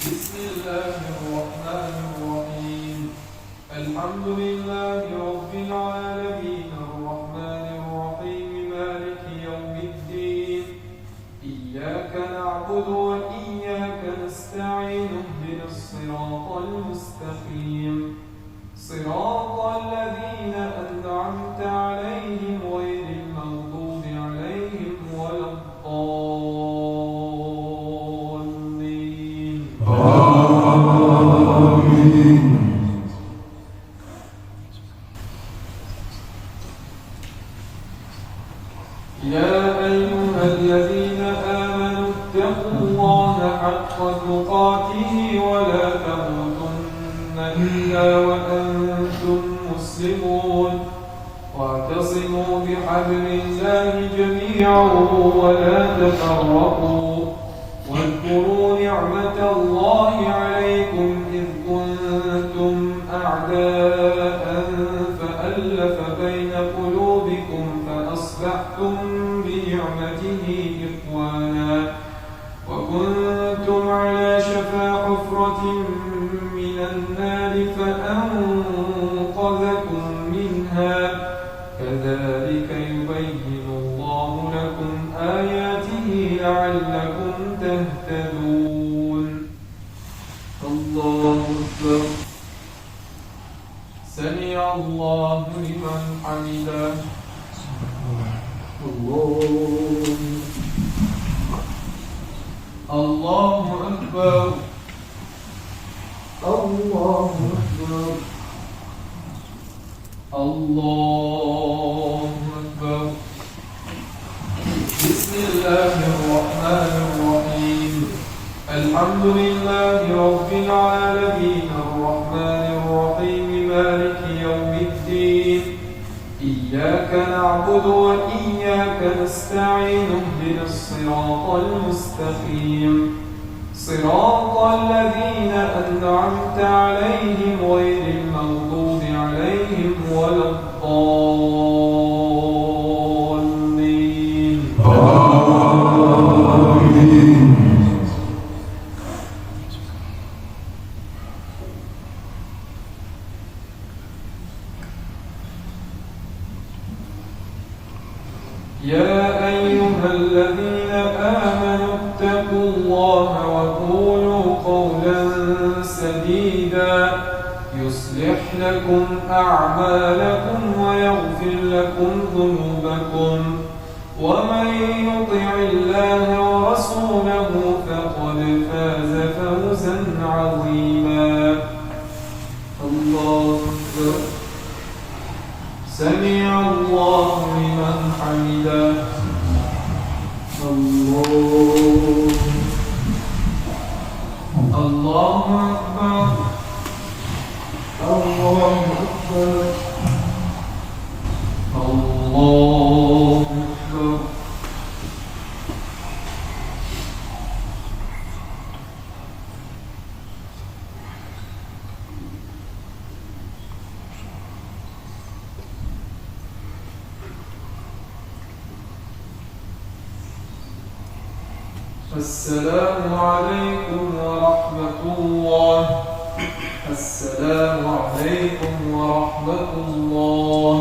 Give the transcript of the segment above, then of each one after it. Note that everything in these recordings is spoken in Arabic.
بسم الله الرحمن الرحيم. الحمد لله رب العالمين الرحمن الرحيم مالك يوم الدين. إياك نعبد وإياك نستعين اهدنا الصراط المستقيم صراط الذين أنعمت عليهم غير المغضوب عليهم ولا الضالين. آمين. يا أيها الذين آمنوا اتقوا الله حق تقاته ولا تموتن إلا وأنتم مسلمون. واعتصموا بحبل الله جميعا ولا تفرقوا. واذكروا نعمة الله عليكم إذ كنتم أعداء فألف بين قلوبكم فأصبحتم بنعمته إخوانا وكنتم على شفا حفرة من النار فأنقذكم منها. كذلك يبين الله لكم آياته لعلكم تهتدون. الله أكبر. سمع الله لمن حمده. الله أكبر. الله أكبر. الله أكبر. بسم الله الرحمن الرحيم. الحمد لله رب العالمين الرحمن الرحيم مالك يوم الدين. إياك نعبد وإياك نستعين اهدنا الصراط المستقيم صراط الذين أنعمت عليهم غير المغضوب عليهم ولا الضالين. آمين. يا أيها الذين آمنوا اتقوا الله وقولوا قولا سديدا يصلح لكم أعمالكم ويغفر لكم ذنوبكم ومن يطع الله ورسوله فقد فاز فوزا عظيما. الله أكبر. سمع الله لمن حمده. الله أكبر. الله أكبر. الله أكبر. السلام عليكم ورحمة الله. السلام عليكم ورحمة الله.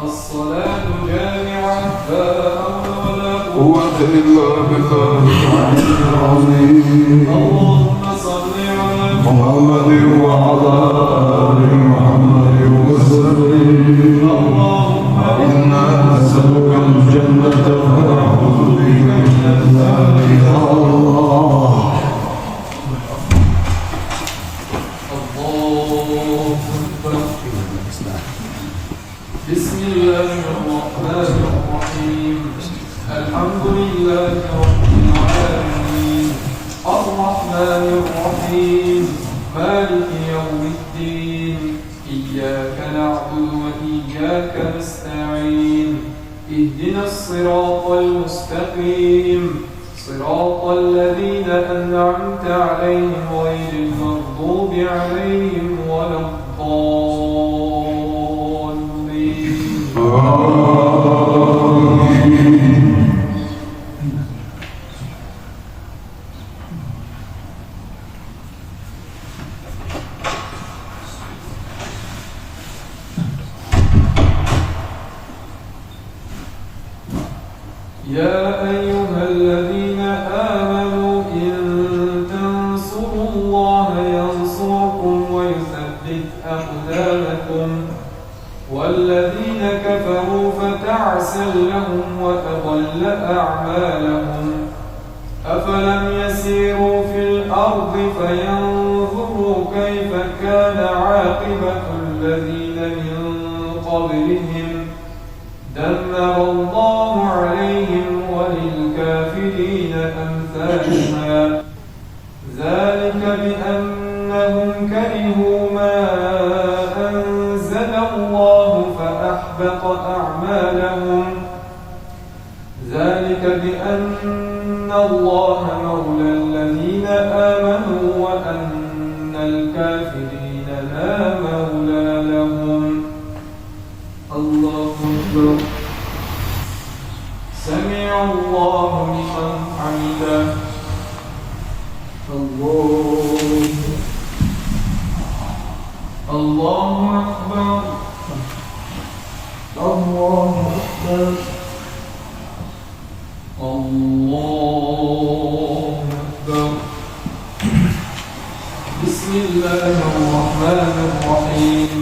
الصلاة جامعة لا حول ولا قوة إلا بالله العظيم. اللهم صل على محمد وعلى آل محمد وسلم. اللهم إنا نسألك الجنة ونعوذ بك من النار. يا الله. بسم الله الرحمن الرحيم. الحمد لله رب العالمين الرحمن الرحيم مالك يوم الدين. إياك نعبد وإياك نستعين اهدنا الصراط المستقيم صراط الذين أنعمت عليهم غير المغضوب عليهم ولا الضالين. آمين. يا أيها الذين آمنوا إن تنصروا الله ينصركم ويثبت أقدامكم والذين كفروا فتعسا لهم وأضل أعمالهم أفلم يسيروا في الأرض فينظروا كيف كان عاقبة الذين من قبلهم دمر الله عليهم وللكافرين أمثالها ذلك بأنهم كرهوا ما أنزل الله فأحبط أعمالهم ذلك بأن الله مولى الذين آمنوا وأن الكافرين لا مولى لهم الله أكبر سمع الله لمن حمده الله أكبر الله أكبر الله أكبر بسم الله الرحمن الرحيم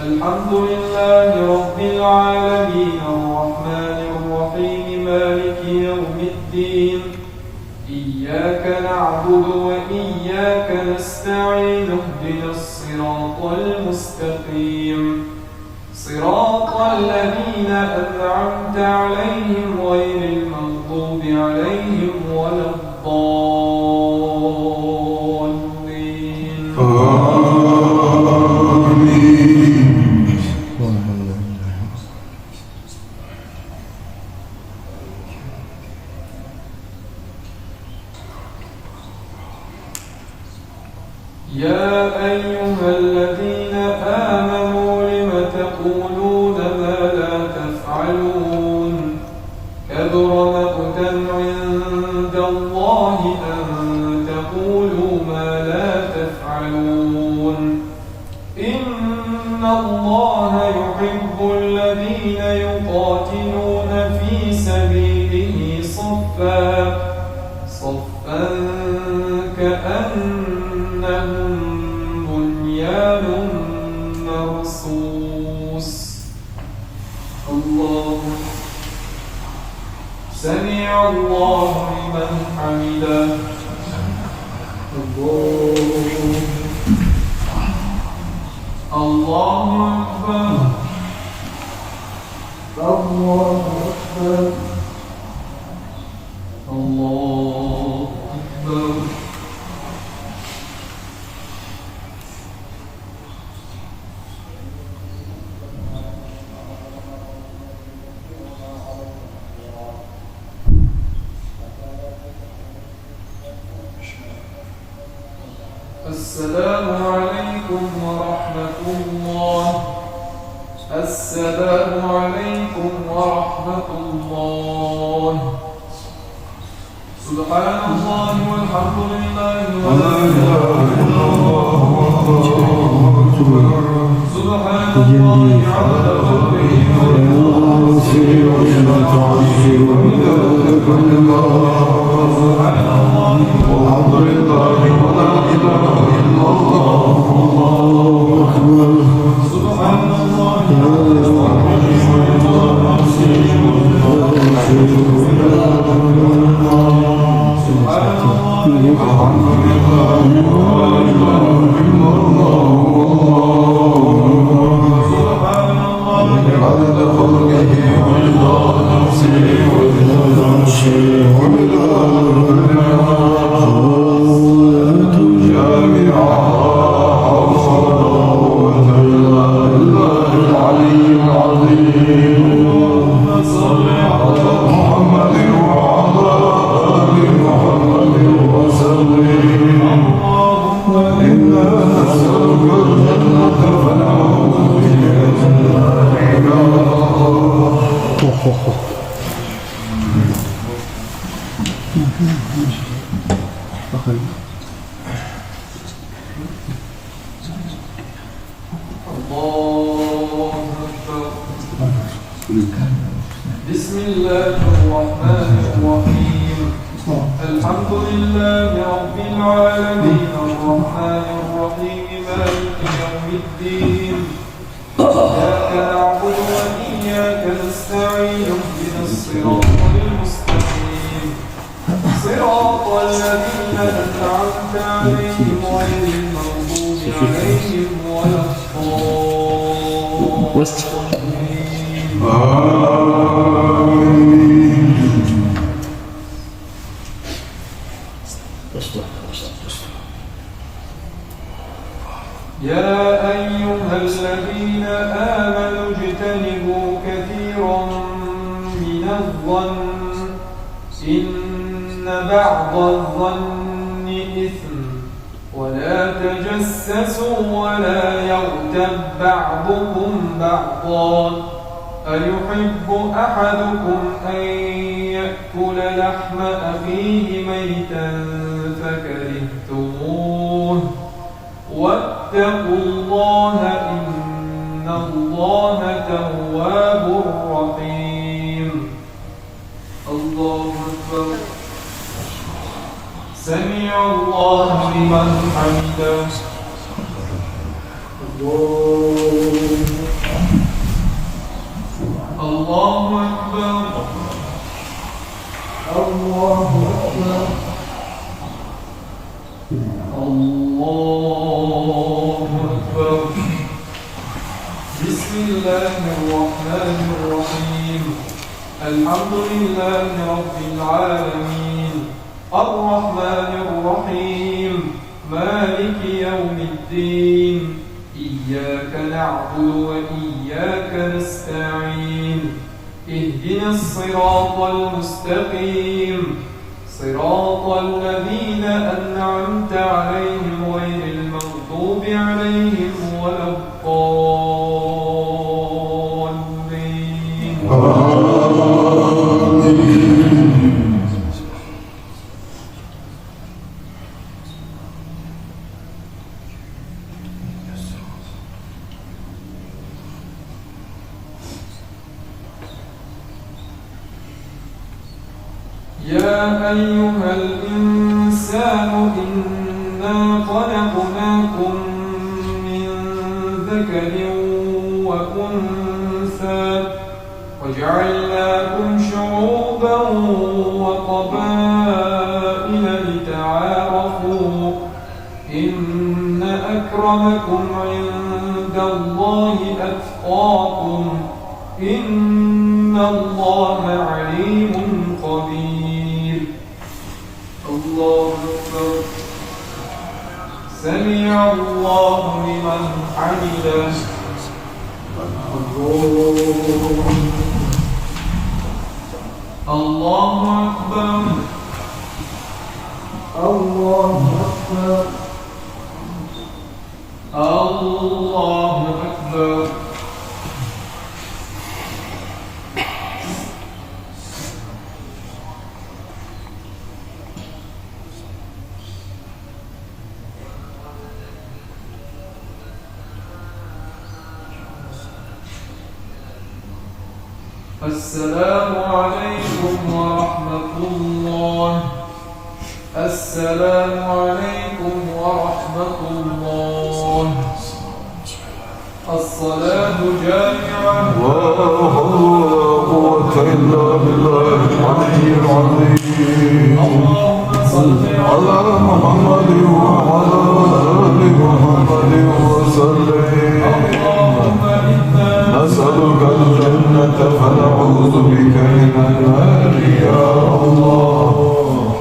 الحمد لله رب العالمين الرحمن الرحيم مالك يوم الدين إياك نعبد وإياك نستعين اهدنا الصراط المستقيم صراط الذين أنعمت عليهم غير المغضوب عليهم ولا الضالين يا أيها الذين آمنوا لم تقولون ما لا تفعلون كبر مقتا عند الله أن تقولوا ما لا تفعلون إن الله يحب الذين يقاتلون في سبيله صفا كأنهم بنيان مرصوص الله سمع الله لمن حمده الله أكبر الله أكبر الله أكبر السلام عليكم ورحمة الله السلام عليكم ورحمة الله سبحان الله والحمد لله ولا إله إلا الله سبحان الله عدد خلقه سبحان الله والحمد لله ولا إله إلا الله سبحان الله بسم الله الرحمن الحمد لله رب العالمين الرحمن الرحيم مالك يوم الدين إياك نعبد وإياك نستعين اهدنا الصراط المستقيم صراط الذين أنعمت عليهم غير المغضوب عليهم ولا يا أيها الذين آمنوا اجتنبوا كثيرا من الظن إن بعض الظن إثم ولا تجسسوا ولا يغتب بعضكم بعضا أيحب أحدكم أن يأكل لحم أخيه ميتا فكرهتموه واتقوا الله إن الله تواب رحيم الله أكبر سمع الله لمن حمده الله أكبر الله أكبر الله أكبر بسم الله الرحمن الرحيم الحمد لله رب العالمين الرحمن الرحيم مالك يوم الدين إياك نعبد وإياك نستعين اهدنا الصراط المستقيم صراط الذين أنعمت عليهم غير المغضوب عليهم ولا الضالين يا أيها الإنسان إنا خلقناكم من ذكر وأنثى وجعلناكم شعوبا وقبائل لتعارفوا إن أكرمكم عند الله أتقاكم إن الله عليم خبير الله أكبر سمع الله لمن حمده الله أكبر الله أكبر الله أكبر السلام عليكم ورحمة الله السلام عليكم ورحمة الله الصلاة جامعة ولا حول ولا قوة إلا بالله العلي العظيم اللهم صل على محمد وعلى آل محمد وسلم اللهم إنا نسألك الجنة فنعوذ بك من النار يا الله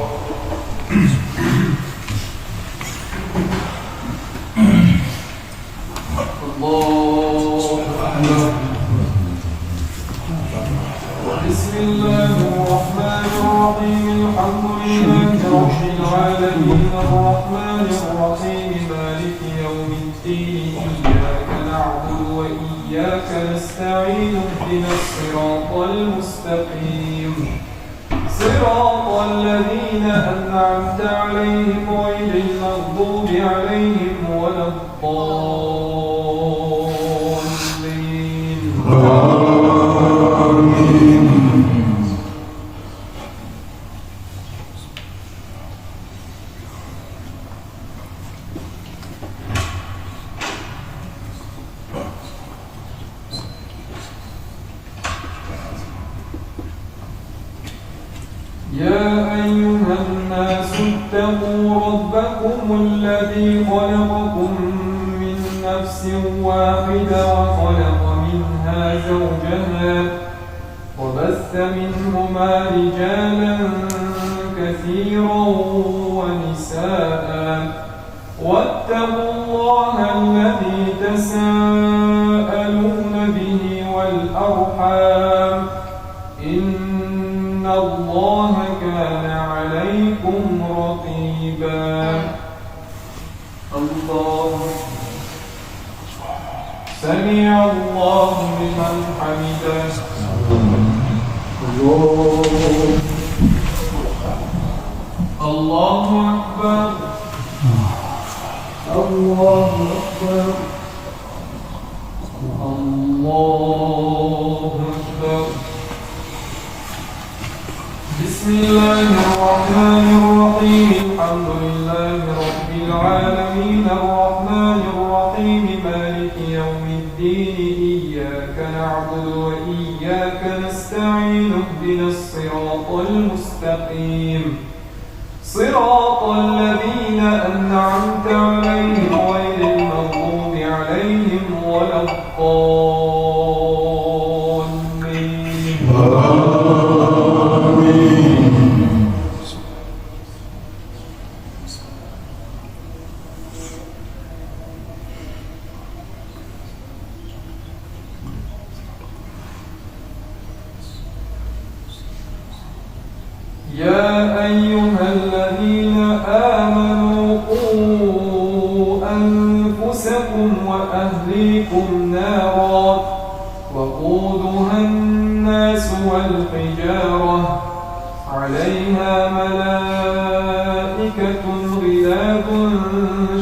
الله أكبر بسم الله الرحمن الرحيم الحمد لله رب العالمين الرحمن الرحيم مالك يوم الدين إياك نعبد وإياك نستعين اهدنا الصراط المستقيم صراط الذين أنعمت عليهم غير المغضوب عليهم ولا الضالين آمين يا أيها الناس اتقوا ربكم الذي خلقكم من نفس واحدة وخلق منها زوجها وبث منهما رجالا كثيرا ونساء واتقوا الله الذي تساءلون به والأرحام إن الله كان عليكم رقيبا الله سمع الله لمن حمده الله أكبر الله أكبر الله أكبر بسم الله الرحمن الرحيم الحمد لله رب العالمين الرحمن الرحيم مالك يوم الدين إياك نعبد وإياك نستعين اهدنا الصراط المستقيم صراط الذين أنعمت عليهم غير المغضوب عليهم ولا الضالين يا أيها الذين آمنوا قوا أنفسكم وأهليكم نارا وقودها الناس والحجارة عليها ملائكة غلاظ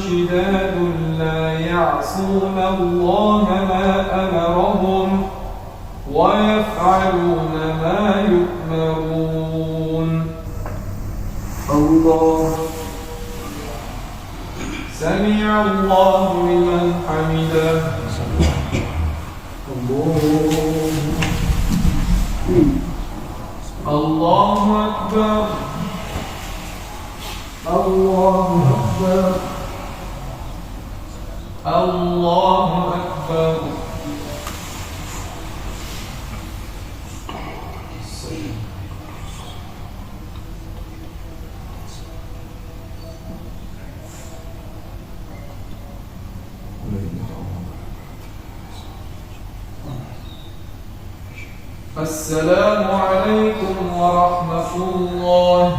شداد لا يعصون الله ما أمرهم ويفعلون ما يؤمرون الله سمع الله لمن حمده الله أكبر الله أكبر الله أكبر السلام عليكم ورحمة الله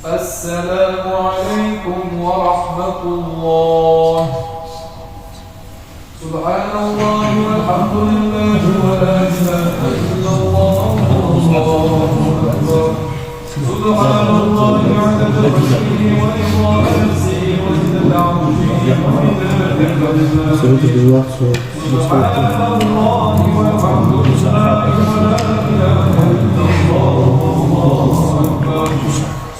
السلام عليكم ورحمة الله سبحان الله والحمد لله ولا إله إلا الله والله أكبر سبحان الله عدد خلقه ورضا نفسه وزنة عرشه ومداد كلماته سبحان الله والحمد لله ولا إله إلا الله والله أكبر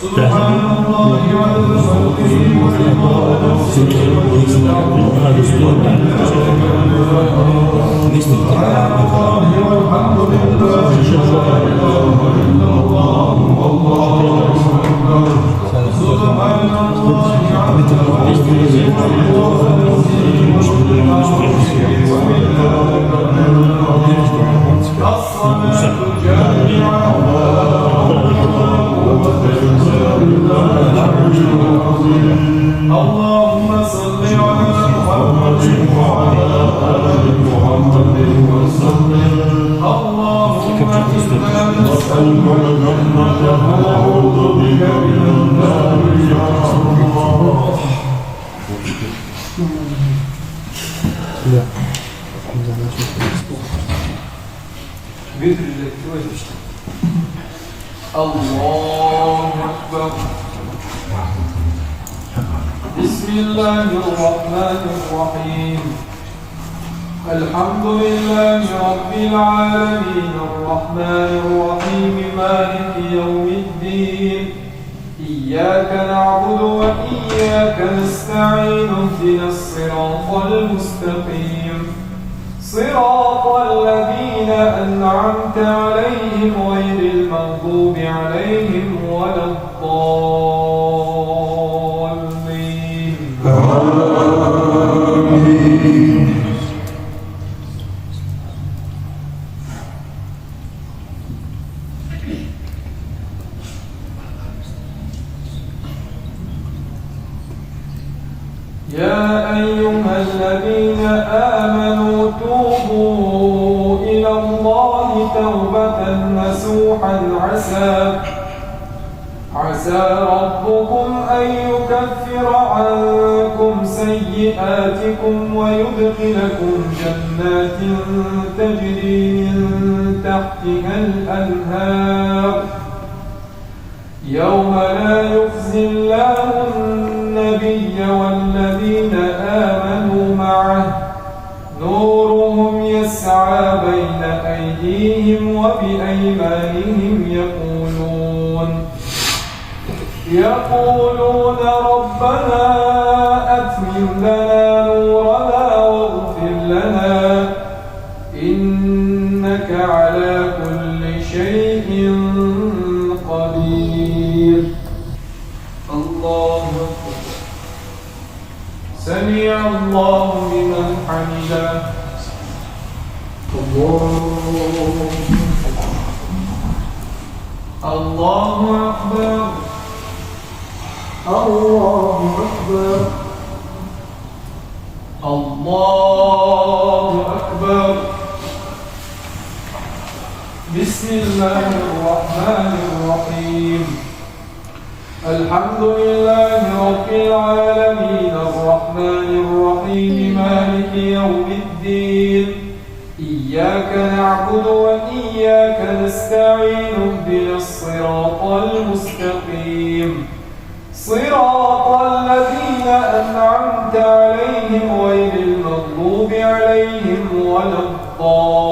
سبحان الله عدد خلقه ورضا نفسه وزنة عرشه ومداد كلماته سبحان الله والحمد لله ولا إله إلا الله والله أكبر سبحان الله عدد خلقه ورضا نفسه وزنة عرشه ومداد كلماته الصلاة جامعة اللهم صل على محمد وعلى آل محمد وسلم اللهم إنا نسألك الجنة ونعوذ بك من النار يا الله الله أكبر بسم الله الرحمن الرحيم الحمد لله رب العالمين الرحمن الرحيم مالك يوم الدين إياك نعبد وإياك نستعين اهدنا الصراط المستقيم صراط الذين أنعمت عليهم غير المغضوب عليهم ولا الضالين. آمين. يا أيها الذين آمنوا توبوا إلى الله توبة نصوحا عسى ربكم أن يكفر عنكم سيئاتكم ويدخلكم جنات تجري من تحتها الأنهار يوم لا يخزي الله النبي والذين آمنوا معه نورهم يسعى بين أيديهم وبأيمانهم يقولون ربنا أتمم لنا نورنا واغفر لنا إنك على كل شيء قدير. الله أكبر. سمع الله لمن حمده. الله أكبر. الله أكبر. الله أكبر. بسم الله الرحمن الرحيم. الحمد لله رب العالمين الرحمن الرحيم مالك يوم الدين إياك نعبد وإياك نستعين اهدنا الصراط المستقيم صراط الذين أنعمت عليهم غير المغضوب عليهم ولا الضالين.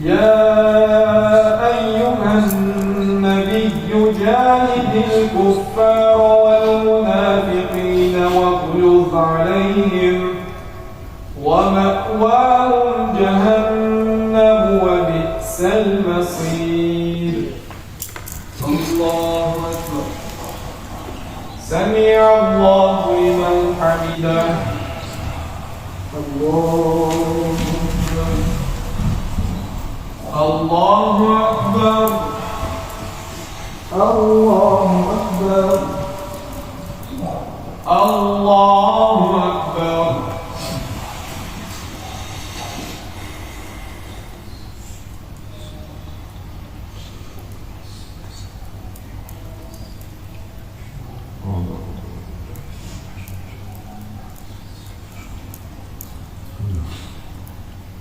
يا أيها النبي جاهد الكفار والمنافقين واغلظ عليهم ومأواهم جهنم وبئس المصير. الله أكبر. سمع الله لمن حمده. الله أكبر. الله أكبر. الله أكبر.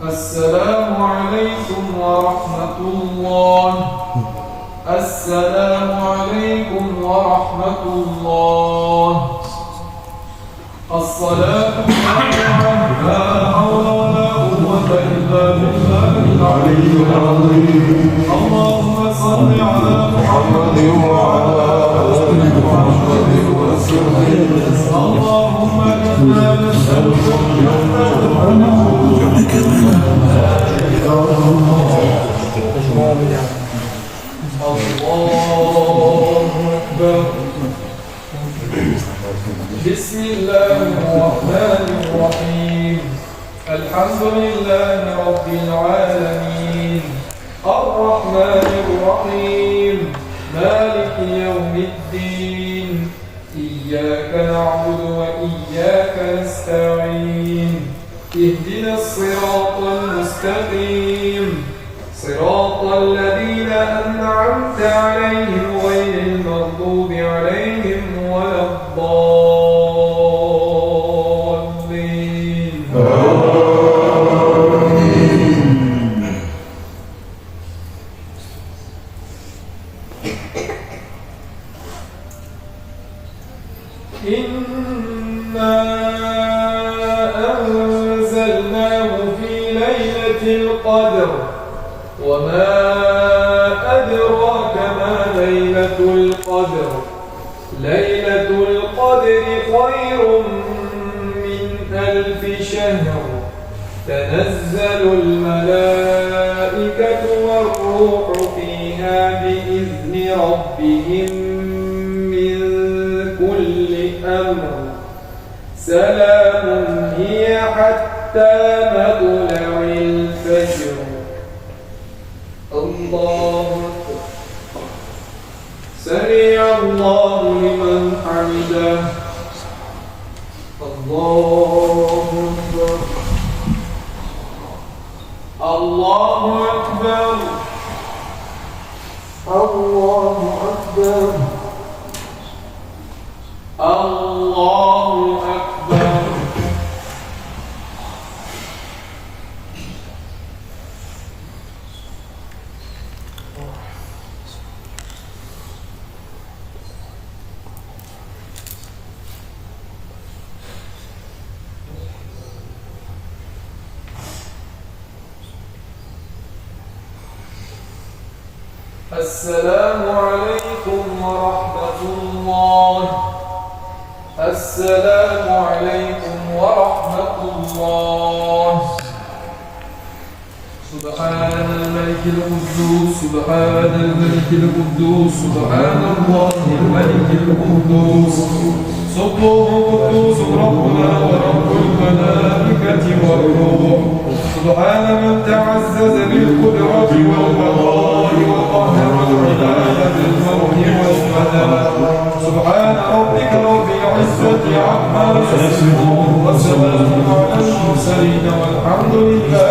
السلام عليكم ورحمة الله. السلام عليكم ورحمة الله. الصلاة جامعة لا حول ولا قوة إلا بالله العلي العظيم. اللهم صل على محمد وعلى آل محمد وسلم. اللهم إنا نسألك الجنة ونعوذ بك من الله أكبر. بسم الله الرحمن الرحيم. الحمد لله رب العالمين الرحمن الرحيم مالك يوم الدين إياك نعبد وإياك نستعين اهدنا الصراط المستقيم صراط الذين أنعمت عليهم غير المغضوب عليهم ولا الضالين. إنا أنزلناه في خير من 1000 شهر تنزل الملائكة والروح فيها بإذن ربهم من كل أمر سلام هي حتى مطلع الفجر. الله أكبر. سمع الله لمن حمده. الله أكبر. الله أكبر. الله أكبر. الله أكبر. السلام عليكم ورحمة الله. السلام عليكم ورحمة الله. سبحان الملك القدوس سبحان الملك القدوس سبحان الله الملك القدوس سبحان قدوس ربنا ورب الملائكة والروح سبحان من تعزز بالقدرة والبقاء وقهر العباد بالموت والفناء سبحان ربك رب العزة عما يصفون وسلام على المرسلين والحمد لله